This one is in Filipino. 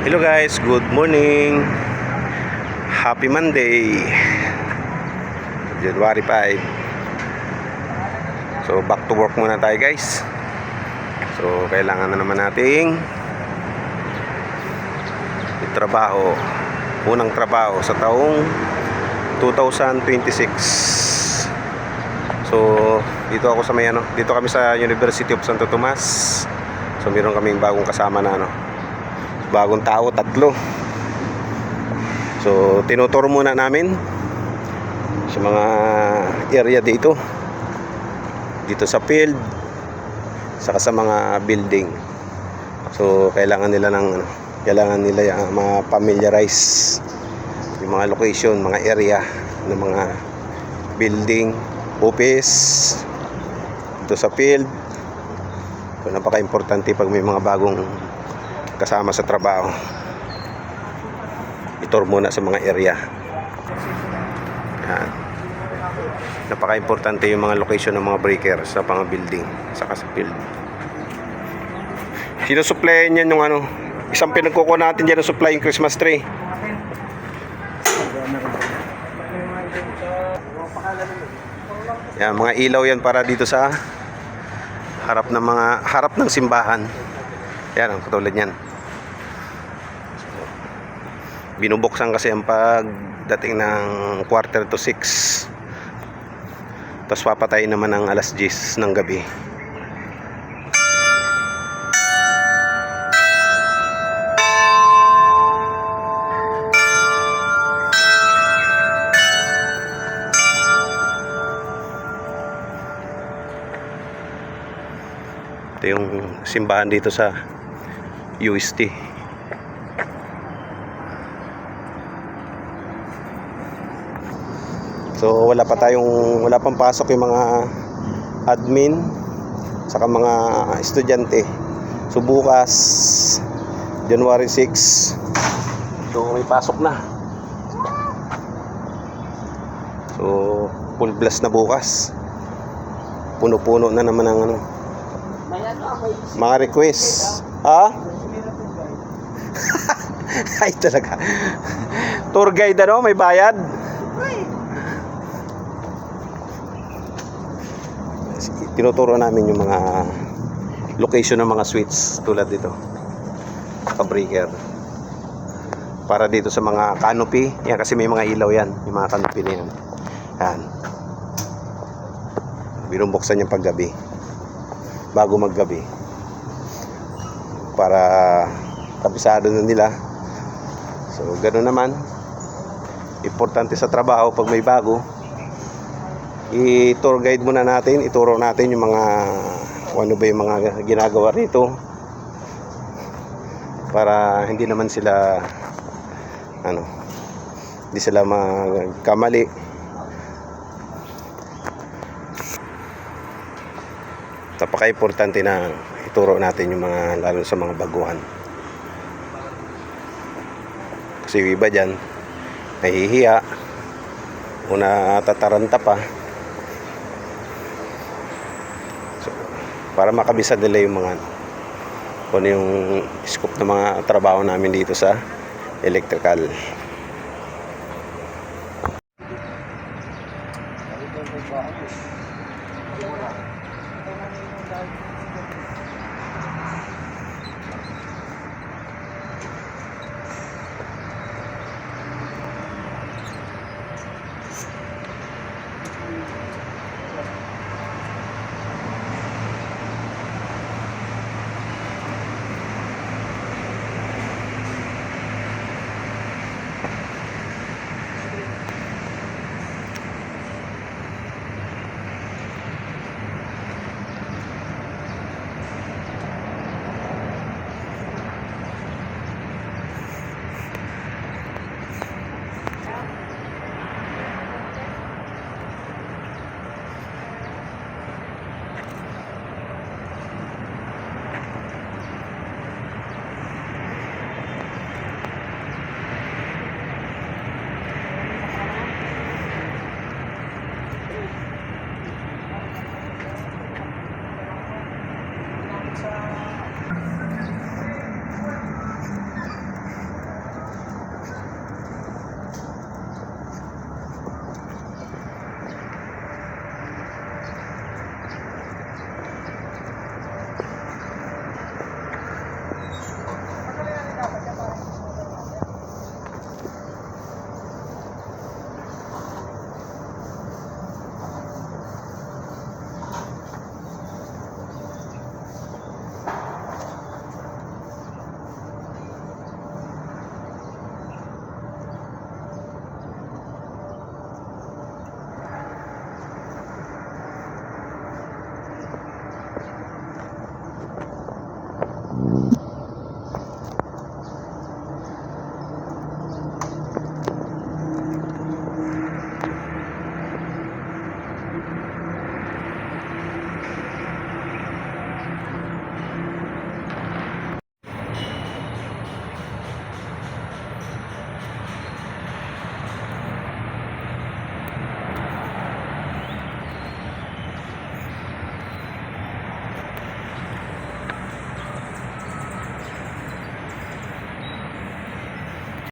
Hello guys, good morning. Happy Monday, January 5. So back to work muna tayo guys. So kailangan na naman nating trabaho. Unang trabaho sa taong 2026. So dito ako sa may dito kami sa University of Santo Tomas. So meron kaming bagong kasama na bagong tao, 3. So tinuturo muna namin sa mga area dito sa field saka sa mga building. So kailangan nila ma-familiarize yung mga location, mga area ng mga building, office dito sa field. So napaka-importante pag may mga bagong kasama sa trabaho, itur muna sa mga area. Yan. Napaka-importante yung mga location ng mga breaker sa mga building saka sa field. Sinusuplayan yan yung isang pinagkuko natin dyan ng supply, yung Christmas tree. Yan, mga ilaw yan para dito sa harap ng simbahan. Yan, ang katulad yan. Binubuksan kasi ang pagdating ng 5:45. Tapos papatayin naman ng 10:00 ng gabi. Ito yung simbahan dito sa UST. So wala pang pasok yung mga admin saka mga estudyante. So bukas January 6, so may pasok na. So full blast na bukas. Puno-puno na naman ang mga request. Ay talaga. Tour guide may bayad. Tinuturo namin yung mga location ng mga switch tulad dito, ka-breaker, para dito sa mga canopy. Yan kasi may mga ilaw yan, yung mga canopy na yan. Yan. Binumbuksan yung paggabi, bago maggabi, para kabisado na nila. So ganoon naman, importante sa trabaho pag may bago, i-tour guide muna natin, ituro natin yung mga ano ba yung mga ginagawa rito, para hindi naman sila hindi sila magkamali. Napaka-importante na ituro natin yung mga, lalo sa mga baguhan, kasi yung iba dyan nahihiya o natataranta pa. Para makabisa nila yung mga kung yung scope ng mga trabaho namin dito sa electrical.